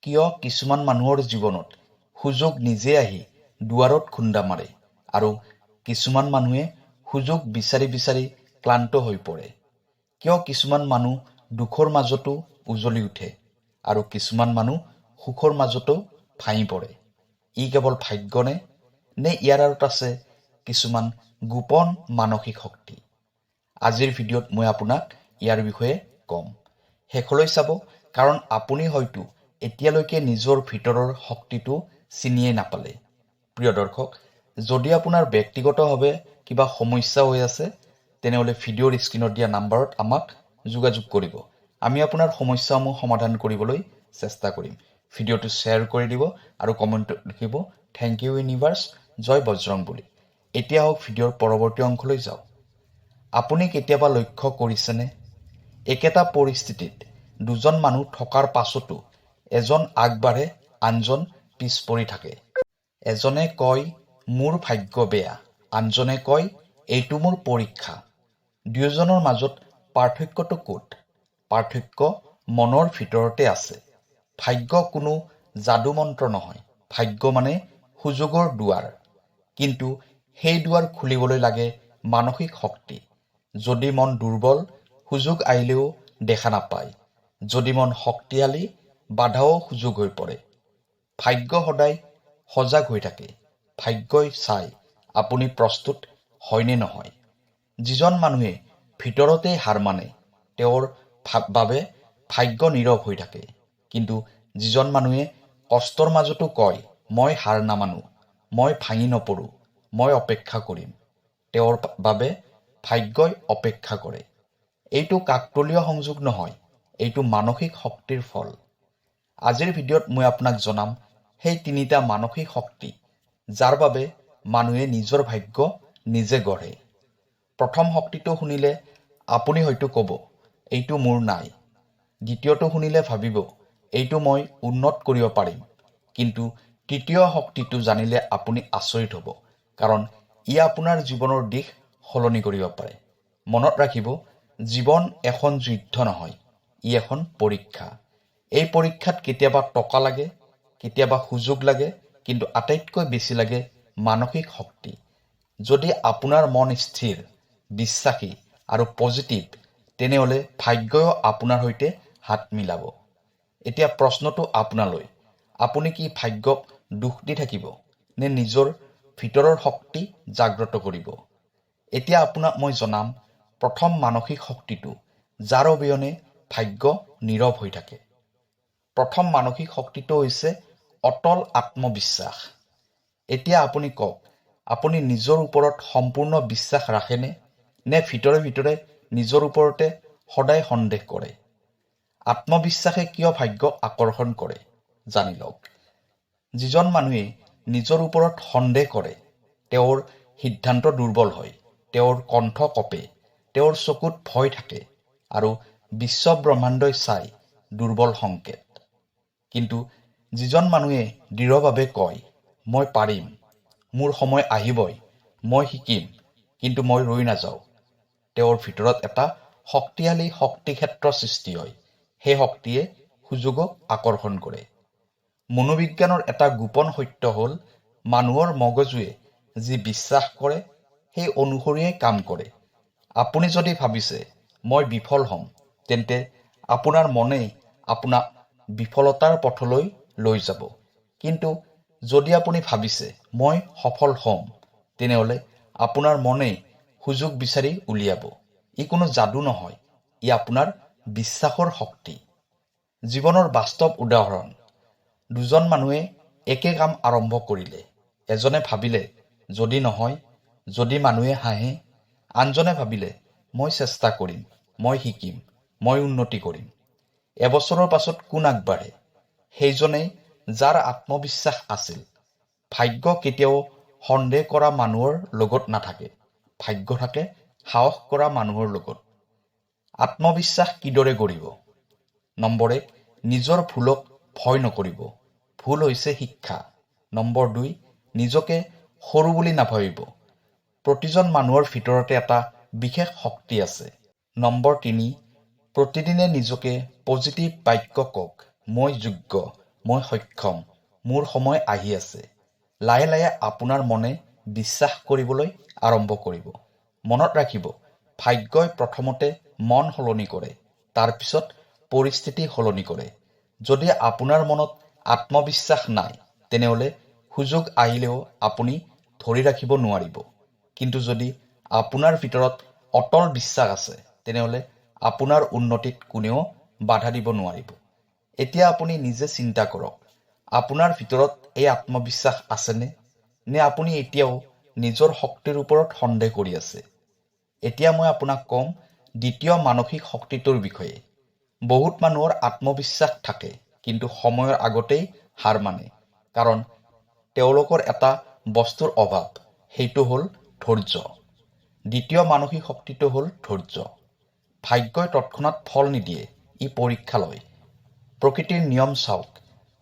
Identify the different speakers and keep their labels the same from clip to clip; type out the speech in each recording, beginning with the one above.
Speaker 1: কিয় কিছুমান মানুহৰ জীৱনত সুযোগ নিজে আহি দুৱাৰত খুন্দা মাৰে আৰু কিছুমান মানুহে সুযোগ বিচাৰি বিচাৰি ক্লান্ত হৈ পৰে। কিয় কিছুমান মানুহ দুখৰ মাজতো উজলি উঠে আৰু কিছুমান মানুহ সুখৰ মাজতো ভাঙি পৰে। ই কেৱল ভাগ্যনে, নে ইয়াৰ আঁৰত আছে কিছুমান গোপন মানসিক শক্তি? আজিৰ ভিডিঅ'ত মই আপোনাক ইয়াৰ বিষয়ে ক'ম। শেষলৈ চাব, কাৰণ আপুনি হয়তো এতিয়ালৈকে নিজৰ ভিতৰৰ শক্তিটো চিনিয়ে নাপালে। প্ৰিয় দৰ্শক, যদি আপোনাৰ ব্যক্তিগতভাৱে কিবা সমস্যা হৈ আছে, তেনেহ'লে ভিডিঅ'ৰ স্ক্ৰীনত দিয়া নাম্বাৰত আমাক যোগাযোগ কৰিব। আমি আপোনাৰ সমস্যাসমূহ সমাধান কৰিবলৈ চেষ্টা কৰিম। ভিডিঅ'টো শ্বেয়াৰ কৰি দিব আৰু কমেণ্টত লিখিব থেংক ইউ ইউনিভাৰ্ছ, জয় বজৰং বুলি। এতিয়া হওক ভিডিঅ'ৰ পৰৱৰ্তী অংশলৈ যাওঁ। আপুনি কেতিয়াবা লক্ষ্য কৰিছেনে, একেটা পৰিস্থিতিত দুজন মানুহ থকাৰ পাছতো এজন আগবাঢ়ে, আনজন পিছ পৰি থাকে। এজনে কয় মোৰ ভাগ্য বেয়া, আনজনে কয় এইটো মোৰ পৰীক্ষা। দুয়োজনৰ মাজত পাৰ্থক্যটো ক'ত? পাৰ্থক্য মনৰ ভিতৰতে আছে। ভাগ্য কোনো যাদু মন্ত্ৰ নহয়। ভাগ্য মানে সুযোগৰ দুৱাৰ। কিন্তু সেই দুৱাৰ খুলিবলৈ লাগে মানসিক শক্তি। যদি মন দুৰ্বল, সুযোগ আহিলেও দেখা নাপায়। যদি মন শক্তিশালী, বাধাও সুযোগ হৈ পৰে। ভাগ্য সদায় সজাগ হৈ থাকে। ভাগ্যই চাই আপুনি প্ৰস্তুত হয়নে নহয়। যিজন মানুহে ভিতৰতে হাৰ মানে, তেওঁৰ বাবে ভাগ্য নীৰৱ হৈ থাকে। কিন্তু যিজন মানুহে কষ্টৰ মাজতো কয় মই হাৰ নামানো, মই ভাঙি নপৰোঁ, মই অপেক্ষা কৰিম, তেওঁৰ বাবে ভাগ্যই অপেক্ষা কৰে। এইটো কাকতলীয় সংযোগ নহয়, এইটো মানসিক শক্তিৰ ফল। আজিৰ ভিডিঅ'ত মই আপোনাক জনাম সেই তিনিটা মানসিক শক্তি যাৰ বাবে মানুহে নিজৰ ভাগ্য নিজে গঢ়ে। প্ৰথম শক্তিটো শুনিলে আপুনি হয়তো ক'ব এইটো মোৰ নাই। দ্বিতীয়টো শুনিলে ভাবিব এইটো মই উন্নত কৰিব পাৰিম। কিন্তু তৃতীয় শক্তিটো জানিলে আপুনি আচৰিত হ'ব, কাৰণ ই আপোনাৰ জীৱনৰ দিশ সলনি কৰিব পাৰে। মনত ৰাখিব, জীৱন এখন যুদ্ধ নহয়, ই এখন পৰীক্ষা। এই পৰীক্ষাত কেতিয়াবা টকা লাগে, কেতিয়াবা সুযোগ লাগে, কিন্তু আটাইতকৈ বেছি লাগে মানসিক শক্তি। যদি আপোনাৰ মন স্থিৰ, বিশ্বাসী আৰু পজিটিভ, তেনেহ'লে ভাগ্যও আপোনাৰ সৈতে হাত মিলাব। এতিয়া প্ৰশ্নটো আপোনালৈ, আপুনি কি ভাগ্যক দোষ দি থাকিব নে নিজৰ ভিতৰৰ শক্তি জাগ্ৰত কৰিব? এতিয়া আপোনাক মই জনাম প্ৰথম মানসিক শক্তিটো যাৰ অবিহনে ভাগ্য নীৰৱ হৈ থাকে। প্ৰথম মানসিক শক্তিটো হৈছে অটল আত্মবিশ্বাস। এতিয়া আপুনি কওক, আপুনি নিজৰ ওপৰত সম্পূৰ্ণ বিশ্বাস ৰাখেনে, নে ভিতৰে ভিতৰে নিজৰ ওপৰতে সদায় সন্দেহ কৰে? আত্মবিশ্বাসে কিয় ভাগ্যক আকৰ্ষণ কৰে জানি লওক। যিজন মানুহে নিজৰ ওপৰত সন্দেহ কৰে, তেওঁৰ সিদ্ধান্ত দুৰ্বল হয়, তেওঁৰ কণ্ঠ কঁপে, তেওঁৰ চকুত ভয় থাকে আৰু বিশ্ব ব্ৰহ্মাণ্ডই চাই দুৰ্বল সংকেত। কিন্তু যিজন মানুহে দৃঢ়ভাৱে কয় মই পাৰিম, মোৰ সময় আহিবই, মই শিকিম, কিন্তু মই ৰৈ নাযাওঁ, তেওঁৰ ভিতৰত এটা শক্তিশালী শক্তিক্ষেত্ৰ সৃষ্টি হয়। সেই শক্তিয়ে সুযোগক আকৰ্ষণ কৰে। মনোবিজ্ঞানৰ এটা গোপন সত্য হ'ল, মানুহৰ মগজুৱে যি বিশ্বাস কৰে সেই অনুসৰিয়ে কাম কৰে। আপুনি যদি ভাবিছে মই বিফল হ'ম, তেন্তে আপোনাৰ মনেই আপোনাক বিফলতাৰ পথলৈ লৈ যাব। কিন্তু যদি আপুনি ভাবিছে মই সফল হ'ম, তেনেহ'লে আপোনাৰ মনেই সুযোগ বিচাৰি উলিয়াব। ই কোনো যাদু নহয়, ই আপোনাৰ বিশ্বাসৰ শক্তি। জীৱনৰ বাস্তৱ উদাহৰণ, দুজন মানুহে একে কাম আৰম্ভ কৰিলে। এজনে ভাবিলে যদি নহয়, যদি মানুহে হাঁহে, আনজনে ভাবিলে মই চেষ্টা কৰিম, মই শিকিম, মই উন্নতি কৰিম। এবছৰৰ পাছত কোন আগবাঢ়ে? সেইজনেই যাৰ আত্মবিশ্বাস আছিল। ভাগ্য কেতিয়াও সন্দেহ কৰা মানুহৰ লগত নাথাকে, ভাগ্য থাকে সাহস কৰা মানুহৰ লগত। আত্মবিশ্বাস কিদৰে গঢ়িব? নম্বৰ 1, নিজৰ ভুলক ভয় নকৰিব। ভুল হৈছে শিক্ষা। নম্বৰ 2, নিজকে সৰু বুলি নাভাবিব। প্ৰতিজন মানুহৰ ভিতৰতে এটা বিশেষ শক্তি আছে। নম্বৰ 3, প্ৰতিদিনে নিজকে পজিটিভ বাক্য কওক, মই যোগ্য, মই সক্ষম, মোৰ সময় আহি আছে। লাহে লাহে আপোনাৰ মনে বিশ্বাস কৰিবলৈ আৰম্ভ কৰিব। মনত ৰাখিব, ভাগ্যই প্ৰথমতে মন সলনি কৰে, তাৰপিছত পৰিস্থিতি সলনি কৰে। যদি আপোনাৰ মনত আত্মবিশ্বাস নাই, তেনেহ'লে সুযোগ আহিলেও আপুনি ধৰি ৰাখিব নোৱাৰিব। কিন্তু যদি আপোনাৰ ভিতৰত অটল বিশ্বাস আছে, তেনেহ'লে আপোনাৰ উন্নতিত কোনেও বাধা দিব নোৱাৰিব। এতিয়া আপুনি নিজে চিন্তা কৰক, আপোনাৰ ভিতৰত এই আত্মবিশ্বাস আছেনে? নে আপুনি এতিয়াও নিজৰ শক্তিৰ ওপৰত সন্দেহ কৰি আছে? এতিয়া মই আপোনাক ক'ম দ্বিতীয় মানসিক শক্তিটোৰ বিষয়ে। বহুত মানুহৰ আত্মবিশ্বাস থাকে, কিন্তু সময়ৰ আগতেই হাৰ মানে। কাৰণ তেওঁলোকৰ এটা বস্তুৰ অভাৱ, সেইটো হ'ল ধৈৰ্য। দ্বিতীয় মানসিক শক্তিটো হ'ল ধৈৰ্য। ভাগ্যই তৎক্ষণাত ফল নিদিয়ে, ই পৰীক্ষা লয়। প্ৰকৃতিৰ নিয়ম চাওক,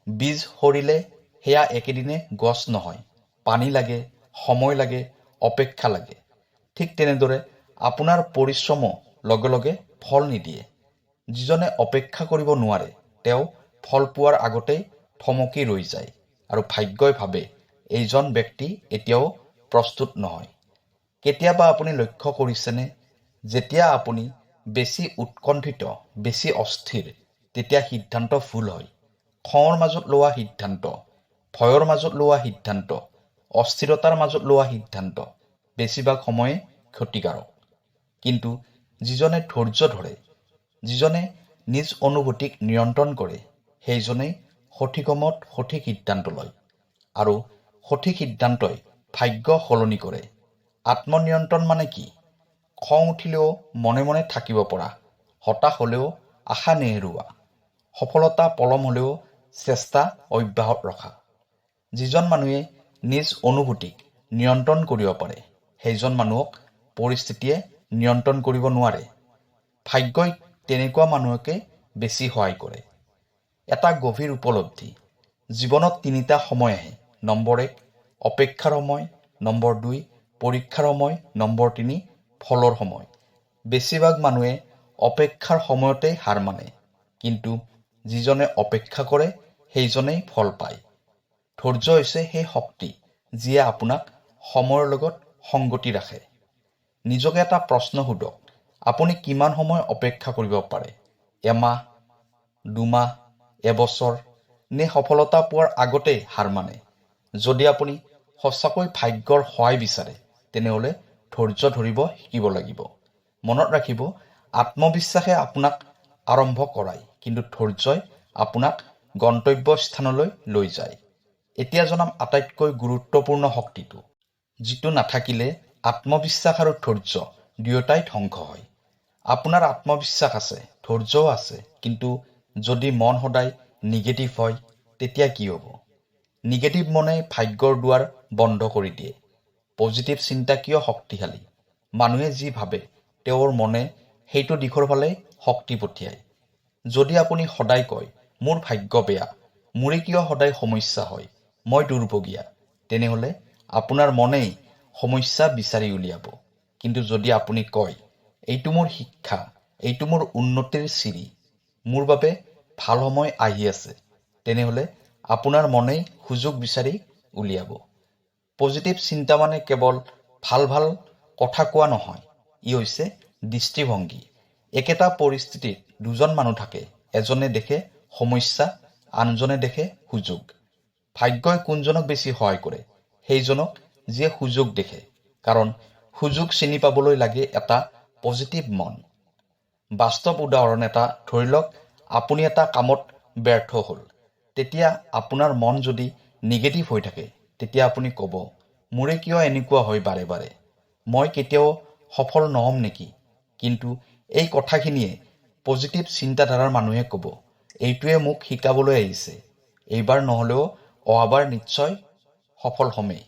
Speaker 1: বীজ সৰিলে সেয়া একেদিনে গছ নহয়। পানী লাগে, সময় লাগে, অপেক্ষা লাগে। ঠিক তেনেদৰে আপোনাৰ পৰিশ্ৰমো লগে লগে ফল নিদিয়ে। যিজনে অপেক্ষা কৰিব নোৱাৰে, তেওঁ ফল পোৱাৰ আগতেই থমকি ৰৈ যায়। আৰু ভাগ্যই ভাবে এইজন ব্যক্তি এতিয়াও প্ৰস্তুত নহয়। কেতিয়াবা আপুনি লক্ষ্য কৰিছেনে, যেতিয়া আপুনি বেছি উৎকণ্ঠিত, বেছি অস্থিৰ, তেতিয়া সিদ্ধান্ত ভুল হয়। খঙৰ মাজত লোৱা সিদ্ধান্ত, ভয়ৰ মাজত লোৱা সিদ্ধান্ত, অস্থিৰতাৰ মাজত লোৱা সিদ্ধান্ত বেছিভাগ সময়ে ক্ষতিকাৰক। কিন্তু যিজনে ধৈৰ্য ধৰে, যিজনে নিজ অনুভূতিক নিয়ন্ত্ৰণ কৰে, সেইজনেই সঠিক সময়ত সঠিক সিদ্ধান্ত লয়। আৰু সঠিক সিদ্ধান্তই ভাগ্য সলনি কৰে। আত্মনিয়ন্ত্ৰণ মানে কি? খং উঠিলেও মনে মনে থাকিব পৰা, হতাশ হ'লেও আশা নেহেৰুওৱা, সফলতা পলম হ'লেও চেষ্টা অব্যাহত ৰখা। যিজন মানুহে নিজ অনুভূতিক নিয়ন্ত্ৰণ কৰিব পাৰে, সেইজন মানুহক পৰিস্থিতিয়ে নিয়ন্ত্ৰণ কৰিব নোৱাৰে। ভাগ্যই তেনেকুৱা মানুহকে বেছি সহায় কৰে। এটা গভীৰ উপলব্ধি, জীৱনত 3টা সময় আহে। নম্বৰ 1 অপেক্ষাৰ সময়, নম্বৰ 2 পৰীক্ষাৰ সময়, নম্বৰ 3 ফলৰ সময়। বেছিভাগ মানুহে অপেক্ষাৰ সময়তেই হাৰ মানে, কিন্তু যিজনে অপেক্ষা কৰে সেইজনেই ফল পায়। ধৈৰ্য হৈছে সেই শক্তি যিয়ে আপোনাক সময়ৰ লগত সংগতি ৰাখে। নিজকে এটা প্ৰশ্ন সোধক, আপুনি কিমান সময় অপেক্ষা কৰিব পাৰে? এমাহ, 2 মাহ, এবছৰ, নে সফলতা পোৱাৰ আগতেই হাৰ মানে? যদি আপুনি সঁচাকৈ ভাগ্যৰ সহায় বিচাৰে, তেনেহ'লে ধৈৰ্য ধৰিব শিকিব লাগিব। মনত ৰাখিব, আত্মবিশ্বাসে আপোনাক আৰম্ভ কৰায়, কিন্তু ধৈৰ্যই আপোনাক গন্তব্যস্থানলৈ লৈ যায়। এতিয়া জনাম আটাইতকৈ গুৰুত্বপূৰ্ণ শক্তিটো, যিটো নাথাকিলে আত্মবিশ্বাস আৰু ধৈৰ্য দুয়োটাই ধ্বংস হয়। আপোনাৰ আত্মবিশ্বাস আছে, ধৈৰ্যও আছে, কিন্তু যদি মন সদায় নিগেটিভ হয়, তেতিয়া কি হ'ব? নিগেটিভ মনে ভাগ্যৰ দুৱাৰ বন্ধ কৰি দিয়ে। পজিটিভ চিন্তা কিয় শক্তিশালী? মানুহে যি ভাবে, তেওঁৰ মনে সেইটো দিশৰ ফালে শক্তি পঠিয়ায়। যদি আপুনি সদায় কয়, মোৰ ভাগ্য বেয়া, মোৰে কিয় সদায় সমস্যা হয়, মই দুৰ্ভগীয়া, তেনেহ'লে আপোনাৰ মনেই সমস্যা বিচাৰি উলিয়াব। কিন্তু যদি আপুনি কয়, এইটো মোৰ শিক্ষা, এইটো মোৰ উন্নতিৰ চিৰি, মোৰ বাবে ভাল সময় আহি আছে, তেনেহ'লে আপোনাৰ মনেই সুযোগ বিচাৰি উলিয়াব। পজিটিভ চিন্তা মানে কেৱল ভাল ভাল কথা কোৱা নহয়, ই হৈছে দৃষ্টিভংগী। একেটা পৰিস্থিতিত দুজন মানুহ থাকে, এজনে দেখে সমস্যা, আনজনে দেখে সুযোগ। ভাগ্যই কোনজনক বেছি সহায় কৰে? সেইজনক যিয়ে সুযোগ দেখে। কাৰণ সুযোগ চিনি পাবলৈ লাগে এটা পজিটিভ মন। বাস্তৱ উদাহৰণ এটা ধৰি লওক, আপুনি এটা কামত ব্যৰ্থ হ'ল। তেতিয়া আপোনাৰ মন যদি নিগেটিভ হৈ থাকে, তেতিয়া আপুনি ক'ব, মোৰে কিয় এনেকুৱা হয় বাৰে বাৰে, মই কেতিয়াও সফল নহ'ম নেকি? কিন্তু এই কথাখিনিয়ে পজিটিভ চিন্তাধাৰাৰ মানুহে ক'ব, এইটোৱে মোক শিকাবলৈ আহিছে, এইবাৰ নহ'লেও অহাবাৰ নিশ্চয় সফল হ'মেই।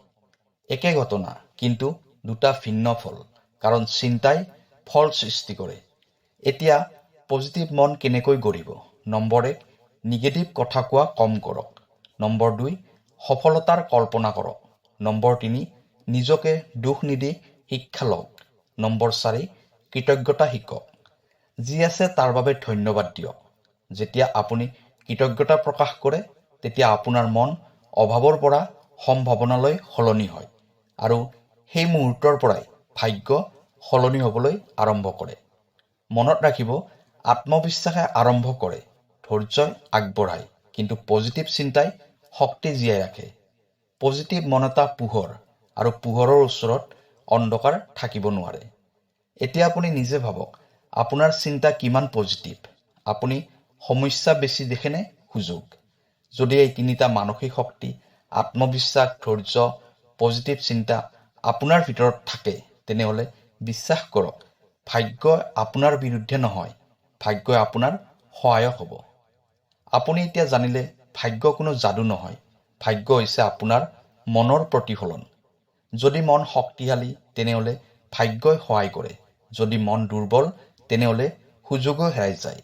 Speaker 1: একে ঘটনা, কিন্তু দুটা ভিন্ন ফল, কাৰণ চিন্তাই ফল সৃষ্টি কৰে। এতিয়া পজিটিভ মন কেনেকৈ গঢ়িব? নম্বৰ 1 নিগেটিভ কথা কোৱা কম কৰক। নম্বৰ 2 সফলতাৰ কল্পনা কৰক। নম্বৰ 3 নিজকে দুখ নিদি শিক্ষা লওক। নম্বৰ 4 কৃতজ্ঞতা শিকক। যি আছে তাৰ বাবে ধন্যবাদ দিয়ক। যেতিয়া আপুনি কৃতজ্ঞতা প্ৰকাশ কৰে, তেতিয়া আপোনাৰ মন অভাৱৰ পৰা সম্ভাৱনালৈ সলনি হয় আৰু সেই মুহূৰ্তৰ পৰাই ভাগ্য সলনি হ'বলৈ আৰম্ভ কৰে। মনত ৰাখিব, আত্মবিশ্বাসে আৰম্ভ কৰে, ধৈৰ্যই আগবঢ়ায়, কিন্তু পজিটিভ চিন্তাই শক্তি জীয়াই ৰাখে। পজিটিভ মন এটা পোহৰ, আৰু পোহৰৰ ওচৰত অন্ধকাৰ থাকিব নোৱাৰে। এতিয়া আপুনি নিজে ভাবক, আপোনাৰ চিন্তা কিমান পজিটিভ। আপুনি সমস্যা বেছি দেখেনে সুযোগ? যদি এই তিনিটা মানসিক শক্তি, আত্মবিশ্বাস, ধৈৰ্য, পজিটিভ চিন্তা আপোনাৰ ভিতৰত থাকে, তেনেহ'লে বিশ্বাস কৰক, ভাগ্য আপোনাৰ বিৰুদ্ধে নহয়, ভাগ্যই আপোনাৰ সহায়ক হ'ব। আপুনি এতিয়া জানিলে ভাগ্য কোনো যাদু নহয়, ভাগ্য হৈছে আপোনাৰ মনৰ প্ৰতিফলন। যদি মন শক্তিশালী, তেনেহ'লে ভাগ্যই সহায় কৰে। যদি মন দুৰ্বল, তেনেহ'লে সুযোগো হেৰাই যায়।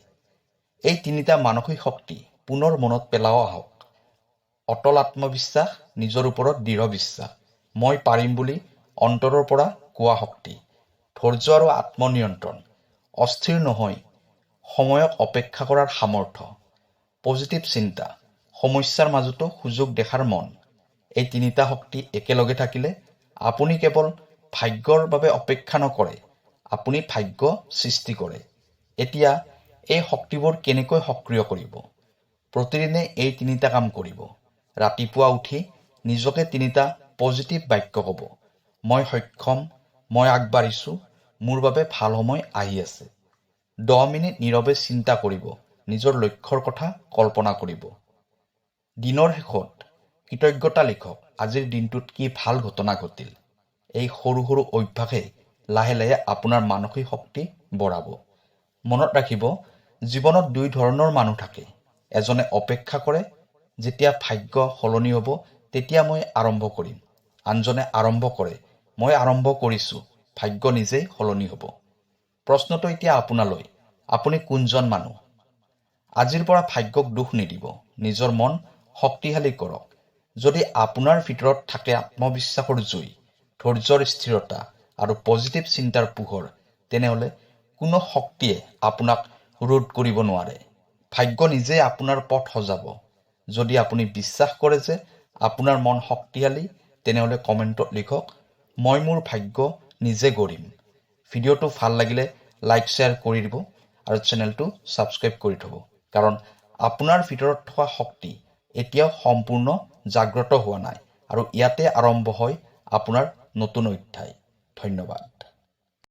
Speaker 1: এই তিনিটা মানসিক শক্তি পুনৰ মনত পেলাও আহক। অটল আত্মবিশ্বাস, নিজৰ ওপৰত দৃঢ় বিশ্বাস, মই পাৰিম বুলি অন্তৰৰ পৰা কোৱা শক্তি, ধৈৰ্য আৰু আত্মনিয়ন্ত্ৰণ, অস্থিৰ নহয়, সময়ক অপেক্ষা কৰাৰ সামৰ্থ্য, পজিটিভ চিন্তা, সমস্যাৰ মাজতো সুযোগ দেখাৰ মন। এই তিনিটা শক্তি একেলগে থাকিলে আপুনি কেৱল ভাগ্যৰ বাবে অপেক্ষা নকৰে, আপুনি ভাগ্য সৃষ্টি কৰে। এতিয়া এই শক্তিবোৰ কেনেকৈ সক্ৰিয় কৰিব? প্ৰতিদিনে এই তিনিটা কাম কৰিব। ৰাতিপুৱা উঠি নিজকে তিনিটা পজিটিভ বাক্য ক'ব। মই সক্ষম, মই আগবাঢ়িছোঁ, মোৰ বাবে ভাল সময় আহি আছে। 10 মিনিট নীৰৱে চিন্তা কৰিব, নিজৰ লক্ষ্যৰ কথা কল্পনা কৰিব। দিনৰ শেষত কৃতজ্ঞতা লিখক, আজিৰ দিনটোত কি ভাল ঘটনা ঘটিল। এই সৰু সৰু অভ্যাসে লাহে লাহে আপোনাৰ মানসিক শক্তি বঢ়াব। মনত ৰাখিব, জীৱনত দুই ধৰণৰ মানুহ থাকে। এজনে অপেক্ষা কৰে, যেতিয়া ভাগ্য সলনি হ'ব তেতিয়া মই আৰম্ভ কৰিম। আনজনে আৰম্ভ কৰে, মই আৰম্ভ কৰিছোঁ, ভাগ্য নিজেই সলনি হ'ব। প্ৰশ্নটো এতিয়া আপোনালৈ, আপুনি কোনজন মানুহ? আজিৰ পৰা ভাগ্যক দোষ নিদিব, নিজৰ মন শক্তিশালী কৰক। যদি আপোনাৰ ভিতৰত থাকে আত্মবিশ্বাসৰ জুই, ধৈৰ্যৰ স্থিৰতা আৰু পজিটিভ চিন্তাৰ পোহৰ, তেনেহ'লে কোনো শক্তিয়ে আপোনাক ৰোধ কৰিব নোৱাৰে। ভাগ্য নিজেই আপোনাৰ পথ সজাব। যদি আপুনি বিশ্বাস কৰে যে আপোনাৰ মন শক্তিশালী, তেনেহ'লে কমেণ্টত লিখক, মই মোৰ ভাগ্য নিজে গঢ়িম। ভিডিঅ'টো ভাল লাগিলে লাইক শ্বেয়াৰ কৰি দিব আৰু চেনেলটো ছাবস্ক্ৰাইব কৰি থ'ব, কাৰণ আপোনাৰ ভিতৰত থকা শক্তি এতিয়াও সম্পূৰ্ণ জাগ্ৰত হোৱা নাই আৰু ইয়াতে আৰম্ভ হয় আপোনাৰ নতুন অধ্যায়। ধন্যবাদ।